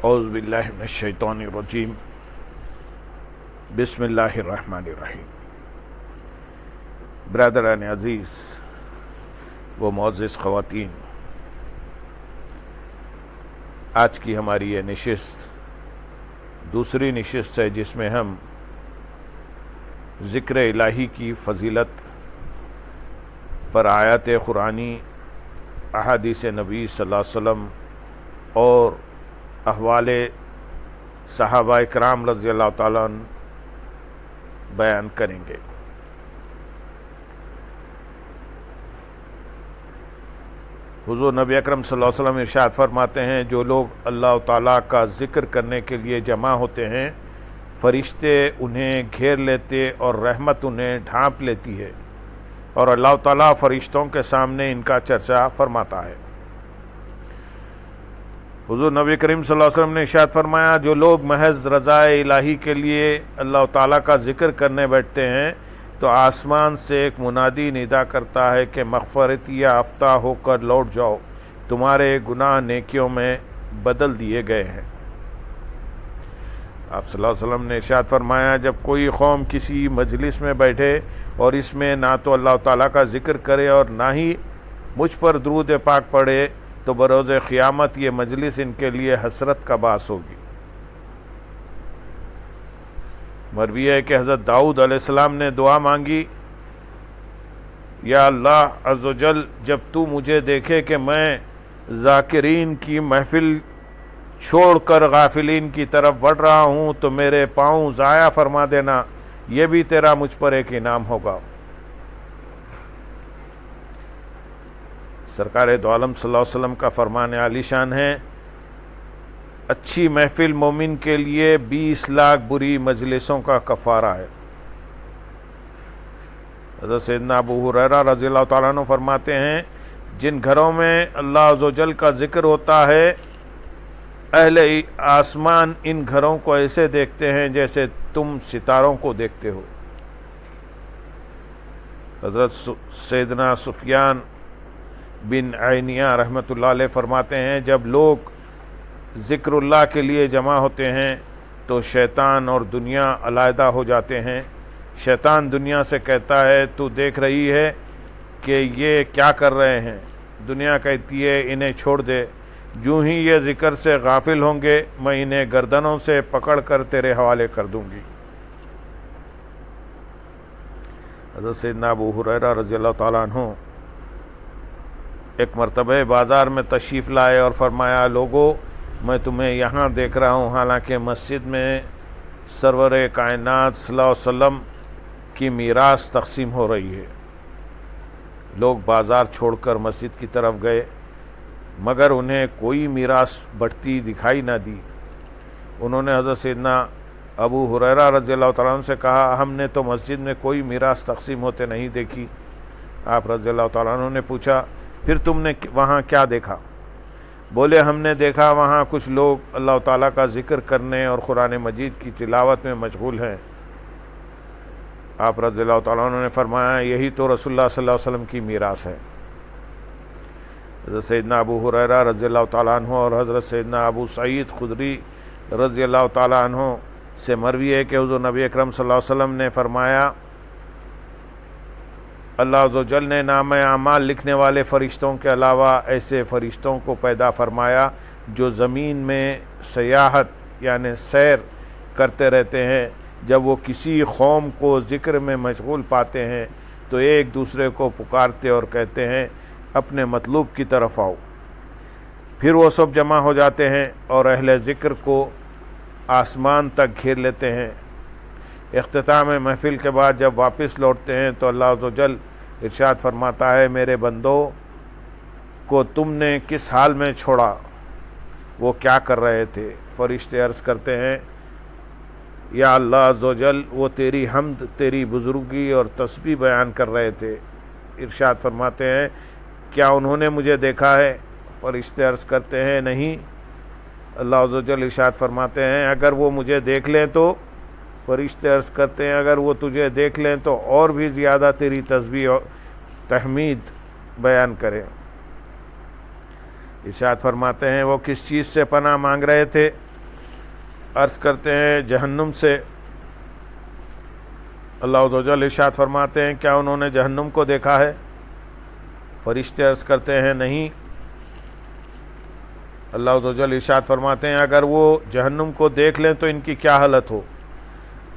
اعوذ باللہ من الشیطان الرجیم بسم اللہ الرحمن الرحیم۔ برادران عزیز و معزز خواتین، آج کی ہماری یہ نشست دوسری نشست ہے جس میں ہم ذکر الہی کی فضیلت پر آیات قرآنی، احادیث نبی صلی اللہ علیہ وسلم اور احوال صحابہ کرام رضی اللہ تعالیٰ عنہ بیان کریں گے۔ حضور نبی اکرم صلی اللہ علیہ وسلم ارشاد فرماتے ہیں، جو لوگ اللہ تعالیٰ کا ذکر کرنے کے لیے جمع ہوتے ہیں، فرشتے انہیں گھیر لیتے اور رحمت انہیں ڈھانپ لیتی ہے، اور اللہ تعالیٰ فرشتوں کے سامنے ان کا چرچا فرماتا ہے۔ حضور نبی کریم صلی اللہ علیہ وسلم نے ارشاد فرمایا، جو لوگ محض رضا الہی کے لیے اللہ تعالیٰ کا ذکر کرنے بیٹھتے ہیں تو آسمان سے ایک منادی ندا کرتا ہے کہ مغفرت یافتہ ہو کر لوٹ جاؤ، تمہارے گناہ نیکیوں میں بدل دیے گئے ہیں۔ آپ صلی اللہ علیہ وسلم نے ارشاد فرمایا، جب کوئی قوم کسی مجلس میں بیٹھے اور اس میں نہ تو اللہ تعالیٰ کا ذکر کرے اور نہ ہی مجھ پر درود پاک پڑھے تو بروز قیامت یہ مجلس ان کے لیے حسرت کا باعث ہوگی۔ مروی ہے کہ حضرت داؤد علیہ السلام نے دعا مانگی، یا اللہ عز و جل، جب تو مجھے دیکھے کہ میں ذاکرین کی محفل چھوڑ کر غافلین کی طرف بڑھ رہا ہوں تو میرے پاؤں ضائع فرما دینا، یہ بھی تیرا مجھ پر ایک انعام ہوگا۔ سرکار دو عالم صلی اللہ علیہ وسلم کا فرمان عالی شان ہے، اچھی محفل مومن کے لیے 20 لاکھ بری مجلسوں کا کفارہ ہے۔ حضرت سیدنا ابو ہریرہ رضی اللہ تعالیٰ عنہ فرماتے ہیں، جن گھروں میں اللہ عز و جل کا ذکر ہوتا ہے، اہل آسمان ان گھروں کو ایسے دیکھتے ہیں جیسے تم ستاروں کو دیکھتے ہو۔ حضرت سیدنا سفیان بن عینیہ رحمۃ اللہ علیہ فرماتے ہیں، جب لوگ ذکر اللہ کے لیے جمع ہوتے ہیں تو شیطان اور دنیا علیحدہ ہو جاتے ہیں۔ شیطان دنیا سے کہتا ہے، تو دیکھ رہی ہے کہ یہ کیا کر رہے ہیں؟ دنیا کہتی ہے، انہیں چھوڑ دے، جو ہی یہ ذکر سے غافل ہوں گے میں انہیں گردنوں سے پکڑ کر تیرے حوالے کر دوں گی۔ حضرت سیدنا ابو ہریرہ رضی اللہ تعالیٰ عنہ ایک مرتبہ بازار میں تشریف لائے اور فرمایا، لوگو، میں تمہیں یہاں دیکھ رہا ہوں، حالانکہ مسجد میں سرور کائنات صلی اللہ علیہ وسلم کی میراث تقسیم ہو رہی ہے۔ لوگ بازار چھوڑ کر مسجد کی طرف گئے مگر انہیں کوئی میراث بڑھتی دکھائی نہ دی۔ انہوں نے حضرت سیدنا ابو ہریرہ رضی اللہ تعالیٰ عنہ سے کہا، ہم نے تو مسجد میں کوئی میراث تقسیم ہوتے نہیں دیکھی۔ آپ رضی اللہ تعالیٰ عنہ نے پوچھا، پھر تم نے وہاں کیا دیکھا؟ بولے، ہم نے دیکھا وہاں کچھ لوگ اللہ تعالیٰ کا ذکر کرنے اور قرآن مجید کی تلاوت میں مشغول ہیں۔ آپ رضی اللہ تعالیٰ عنہ نے فرمایا، یہی تو رسول اللہ صلی اللہ علیہ وسلم کی میراث ہے۔ حضرت سیدنا ابو ہریرہ رضی اللہ تعالیٰ عنہ اور حضرت سیدنا ابو سعید خدری رضی اللہ تعالیٰ عنہ سے مروی ہے کہ حضور نبی اکرم صلی اللہ علیہ وسلم نے فرمایا، اللہ عز و جل نے نام اعمال لکھنے والے فرشتوں کے علاوہ ایسے فرشتوں کو پیدا فرمایا جو زمین میں سیاحت یعنی سیر کرتے رہتے ہیں۔ جب وہ کسی قوم کو ذکر میں مشغول پاتے ہیں تو ایک دوسرے کو پکارتے اور کہتے ہیں، اپنے مطلوب کی طرف آؤ۔ پھر وہ سب جمع ہو جاتے ہیں اور اہل ذکر کو آسمان تک گھیر لیتے ہیں۔ اختتام محفل کے بعد جب واپس لوٹتے ہیں تو اللہ عز و جل ارشاد فرماتا ہے، میرے بندوں کو تم نے کس حال میں چھوڑا؟ وہ کیا کر رہے تھے؟ فرشتے عرض کرتے ہیں، یا اللہ عز و جل، وہ تیری حمد، تیری بزرگی اور تسبیح بیان کر رہے تھے۔ ارشاد فرماتے ہیں، کیا انہوں نے مجھے دیکھا ہے؟ فرشتے عرض کرتے ہیں، نہیں۔ اللہ عز و جل ارشاد فرماتے ہیں، اگر وہ مجھے دیکھ لیں تو؟ فرشتے عرض کرتے ہیں، اگر وہ تجھے دیکھ لیں تو اور بھی زیادہ تیری تسبیح اور تحمید بیان کریں۔ ارشاد فرماتے ہیں وہ کس چیز سے پناہ مانگ رہے تھے؟ عرض کرتے ہیں جہنم سے اللہ عز و جل ارشاد فرماتے ہیں کیا انہوں نے جہنم کو دیکھا ہے؟ فرشتے عرض کرتے ہیں نہیں۔ اللہ عز و جل ارشاد فرماتے ہیں اگر وہ جہنم کو دیکھ لیں تو ان کی کیا حالت ہو؟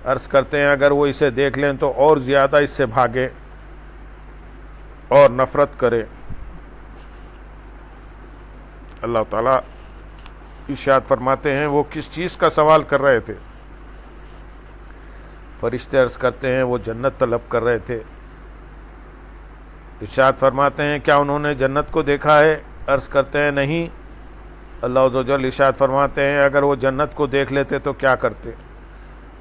عرض کرتے ہیں اگر وہ اسے دیکھ لیں تو اور زیادہ اس سے بھاگے اور نفرت کرے۔ اللہ تعالیٰ ارشاد فرماتے ہیں وہ کس چیز کا سوال کر رہے تھے؟ فرشتے عرض کرتے ہیں وہ جنت طلب کر رہے تھے۔ ارشاد فرماتے ہیں کیا انہوں نے جنت کو دیکھا ہے؟ عرض کرتے ہیں نہیں۔ اللہ عز و جل ارشاد فرماتے ہیں اگر وہ جنت کو دیکھ لیتے تو کیا کرتے؟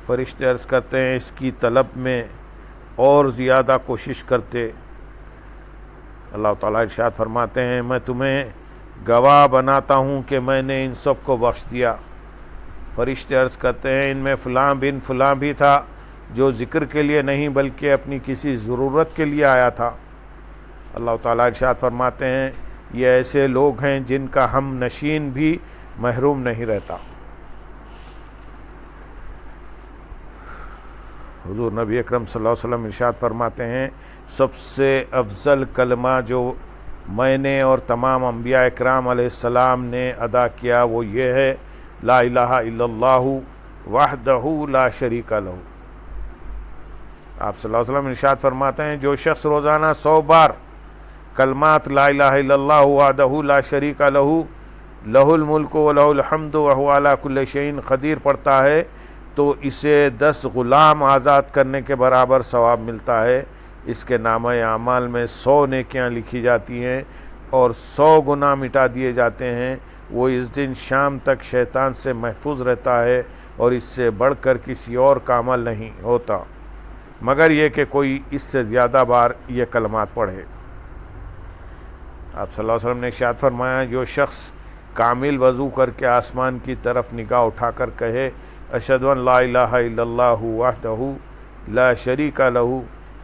فرشتے عرض کرتے ہیں اس کی طلب میں اور زیادہ کوشش کرتے۔ اللہ تعالیٰ ارشاد فرماتے ہیں میں تمہیں گواہ بناتا ہوں کہ میں نے ان سب کو بخش دیا۔ فرشتے عرض کرتے ہیں ان میں فلاں بن فلاں بھی تھا جو ذکر کے لیے نہیں بلکہ اپنی کسی ضرورت کے لیے آیا تھا۔ اللہ تعالیٰ ارشاد فرماتے ہیں یہ ایسے لوگ ہیں جن کا ہم نشین بھی محروم نہیں رہتا۔ حضور نبی اکرم صلی اللہ علیہ وسلم ارشاد فرماتے ہیں سب سے افضل کلمہ جو میں نے اور تمام انبیاء اکرام علیہ السلام نے ادا کیا وہ یہ ہے لا الہ الا اللہ وحدہ لا شریک لہ۔ آپ صلی اللہ علیہ وسلم ارشاد فرماتے ہیں جو شخص روزانہ 100 بار کلمات لا الہ الا اللہ وحدہ لا شریک لہ لہ الملک و لہ الحمد وہو علی کل شیء قدیر پڑھتا ہے تو اسے 10 غلام آزاد کرنے کے برابر ثواب ملتا ہے۔ اس کے نامہ اعمال میں 100 نیکیاں لکھی جاتی ہیں اور 100 گناہ مٹا دیے جاتے ہیں۔ وہ اس دن شام تک شیطان سے محفوظ رہتا ہے اور اس سے بڑھ کر کسی اور کا عمل نہیں ہوتا مگر یہ کہ کوئی اس سے زیادہ بار یہ کلمات پڑھے۔ آپ صلی اللہ علیہ وسلم نے ارشاد فرمایا جو شخص کامل وضو کر کے آسمان کی طرف نگاہ اٹھا کر کہے اشہد ان لا الہ الا اللہ وحدہ لا شریک لہ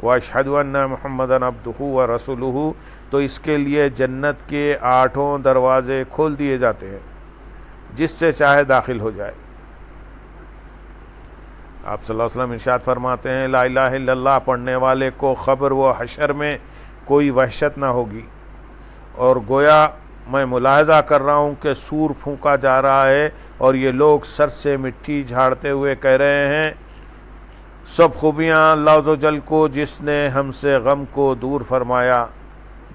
واشہد ان محمدًا عبدہ ورسولہ تو اس کے لیے جنت کے 8 دروازے کھول دیے جاتے ہیں جس سے چاہے داخل ہو جائے۔ آپ صلی اللہ علیہ وسلم ارشاد فرماتے ہیں لا الہ الا اللہ پڑھنے والے کو قبر و حشر میں کوئی وحشت نہ ہوگی، اور گویا میں ملاحظہ کر رہا ہوں کہ سور پھونکا جا رہا ہے اور یہ لوگ سر سے مٹی جھاڑتے ہوئے کہہ رہے ہیں سب خوبیاں اللہ عز و جل کو جس نے ہم سے غم کو دور فرمایا،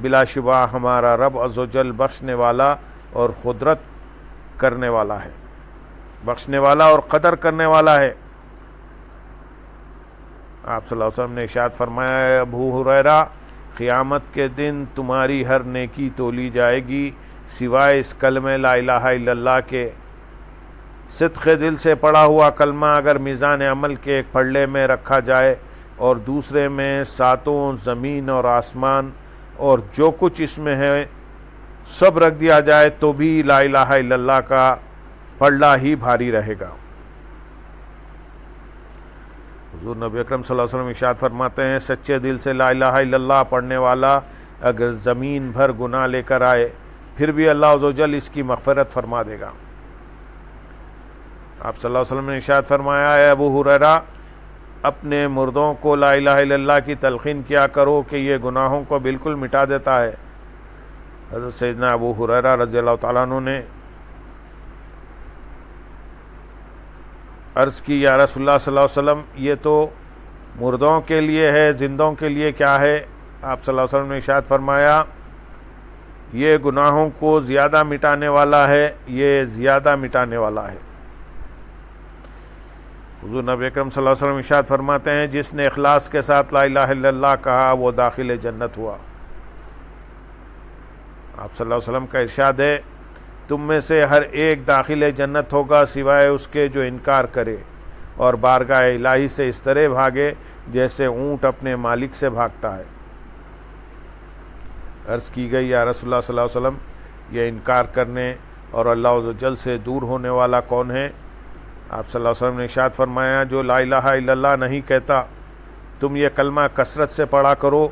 بلا شبہ ہمارا رب عز و جل بخشنے والا اور قدرت کرنے والا ہے، بخشنے والا اور قدر کرنے والا ہے۔ آپ صلی اللہ علیہ وسلم نے ارشاد فرمایا ہے ابو ہریرہ قیامت کے دن تمہاری ہر نیکی تولی جائے گی سوائے اس کلمہ لا الہ الا اللہ کے۔ صدق دل سے پڑھا ہوا کلمہ اگر میزان عمل کے ایک پھڑلے میں رکھا جائے اور دوسرے میں 7 زمین اور آسمان اور جو کچھ اس میں ہے سب رکھ دیا جائے تو بھی لا الہ الا اللہ کا پلڑا ہی بھاری رہے گا۔ حضور نبی اکرم صلی اللہ علیہ وسلم ارشاد فرماتے ہیں سچے دل سے لا الہ الا اللہ پڑھنے والا اگر زمین بھر گناہ لے کر آئے پھر بھی اللہ عز و جل اس کی مغفرت فرما دے گا۔ آپ صلی اللہ علیہ وسلم نے ارشاد فرمایا ہے ابو ہریرہ اپنے مردوں کو لا الہ الا اللہ کی تلقین کیا کرو کہ یہ گناہوں کو بالکل مٹا دیتا ہے۔ حضرت سیدنا ابو ہریرہ رضی اللہ تعالیٰ عنہ نے عرض کی یا رسول اللہ صلی اللہ علیہ وسلم یہ تو مردوں کے لیے ہے، زندوں کے لیے کیا ہے؟ آپ صلی اللہ علیہ وسلم نے ارشاد فرمایا یہ گناہوں کو زیادہ مٹانے والا ہے، یہ زیادہ مٹانے والا ہے۔ حضور نبی اکرم صلی اللہ علیہ وسلم ارشاد فرماتے ہیں جس نے اخلاص کے ساتھ لا الہ الا اللہ کہا وہ داخل جنت ہوا۔ آپ صلی اللہ علیہ وسلم کا ارشاد ہے تم میں سے ہر ایک داخل جنت ہوگا سوائے اس کے جو انکار کرے اور بارگاہ الہی سے اس طرح بھاگے جیسے اونٹ اپنے مالک سے بھاگتا ہے۔ عرض کی گئی یا رسول اللہ صلی اللہ علیہ وسلم یہ انکار کرنے اور اللہ عز و جل سے دور ہونے والا کون ہے؟ آپ صلی اللہ علیہ وسلم نے ارشاد فرمایا جو لا الہ الا اللہ نہیں کہتا۔ تم یہ کلمہ کثرت سے پڑھا کرو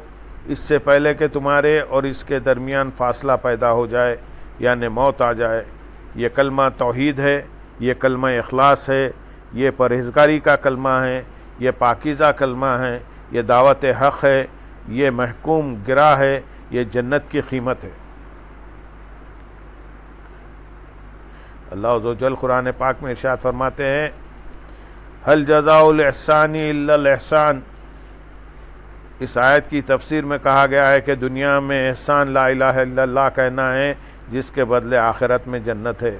اس سے پہلے کہ تمہارے اور اس کے درمیان فاصلہ پیدا ہو جائے یعنی موت آ جائے۔ یہ کلمہ توحید ہے یہ کلمہ اخلاص ہے، یہ پرہیزگاری کا کلمہ ہے، یہ پاکیزہ کلمہ ہے، یہ دعوت حق ہے، یہ محکوم گرا ہے، یہ جنت کی قیمت ہے۔ اللہ عز و جل قرآن پاک میں ارشاد فرماتے ہیں هل جزاء الاحسان الا الاحسان۔ اس آیت کی تفسیر میں کہا گیا ہے کہ دنیا میں احسان لا الہ الا اللہ کہنا ہے، جس کے بدلے آخرت میں جنت ہے۔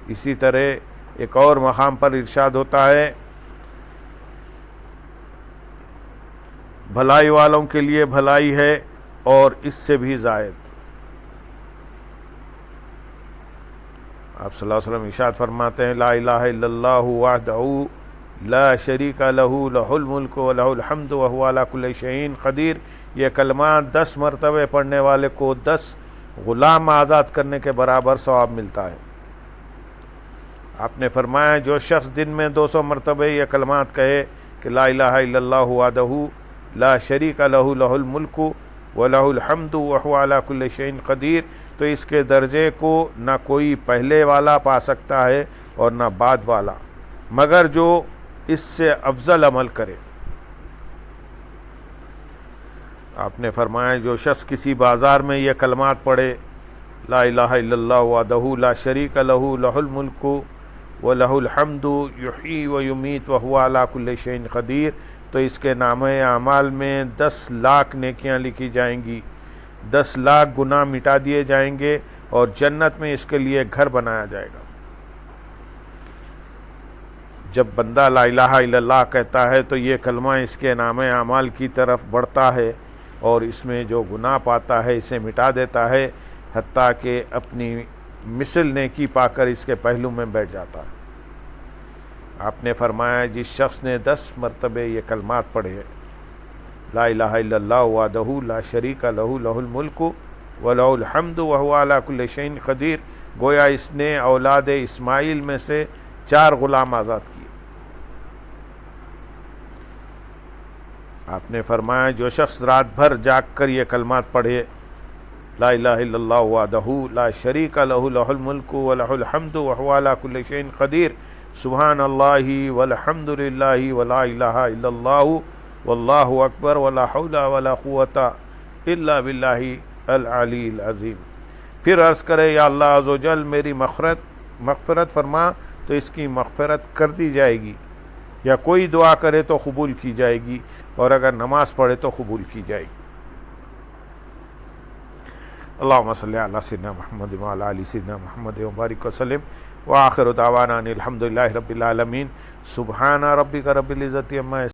اسی طرح ایک اور مقام پر ارشاد ہوتا ہے بھلائی والوں کے لیے بھلائی ہے اور اس سے بھی زائد۔ آپ صلی اللہ علیہ وسلم ارشاد فرماتے ہیں لا الہ الا اللہ وحدہ لا شریک لہ لہ الملک و لہ الحمد وہو علی کل شیء قدیر۔ یہ کلمات 10 مرتبہ پڑھنے والے کو 10 غلام آزاد کرنے کے برابر ثواب ملتا ہے۔ آپ نے فرمایا جو شخص دن میں 200 مرتبہ یہ کلمات کہے کہ لا الہ الا اللہ وحدہ لا شریک لہ لہ الملک و لہ الحمد وہو علی کل شیء قدیر، تو اس کے درجے کو نہ کوئی پہلے والا پا سکتا ہے اور نہ بعد والا، مگر جو اس سے افضل عمل کرے۔ آپ نے فرمایا جو شخص کسی بازار میں یہ کلمات پڑھے لا الہ الا اللہ وحدہ لا شریک لہ لہ الملک و لہ الحمد یحیی و یمیت وہو علی کل شیء قدیر، تو اس کے نامہ اعمال میں 10 لاکھ نیکیاں لکھی جائیں گی، 10 لاکھ گناہ مٹا دیے جائیں گے اور جنت میں اس کے لیے گھر بنایا جائے گا۔ جب بندہ لا الہ الا اللہ کہتا ہے تو یہ کلمہ اس کے نامہ اعمال کی طرف بڑھتا ہے اور اس میں جو گناہ پاتا ہے اسے مٹا دیتا ہے، حتیٰ کہ اپنی مثل نیکی پا کر اس کے پہلو میں بیٹھ جاتا ہے۔ آپ نے فرمایا جس شخص نے 10 مرتبہ یہ کلمات پڑھے لا الہ الا اللہ وحدہ لا شریک لہ لہ الملک و لہ الحمد وہو علی کل شیء قدیر، گویا اس نے اولاد اسماعیل میں سے 4 غلام آزاد کیے۔ آپ نے فرمایا جو شخص رات بھر جاگ کر یہ کلمات پڑھے لا الہ الا اللہ وحدہ لا شریک لہ لہ الملک و لہ الحمد وہو علی کل شیء قدیر، سبحان اللہ والحمد للہ ولا الہ الا اللہ واللہ اکبر ولا حول ولا قوت الا باللہ العلی العظیم۔ پھر عرض کرے یا اللہ عز و جل میری مغفرت فرما تو اس کی مغفرت کر دی جائے گی، یا کوئی دعا کرے تو قبول کی جائے گی، اور اگر نماز پڑھے تو قبول کی جائے گی۔ اللہم صلی علی سیدنا محمد وعلی آل سیدنا محمد وبارک وسلم، وآخر دعوانا ان الحمد للہ رب العالمین۔ سبحان ربک رب العزت عما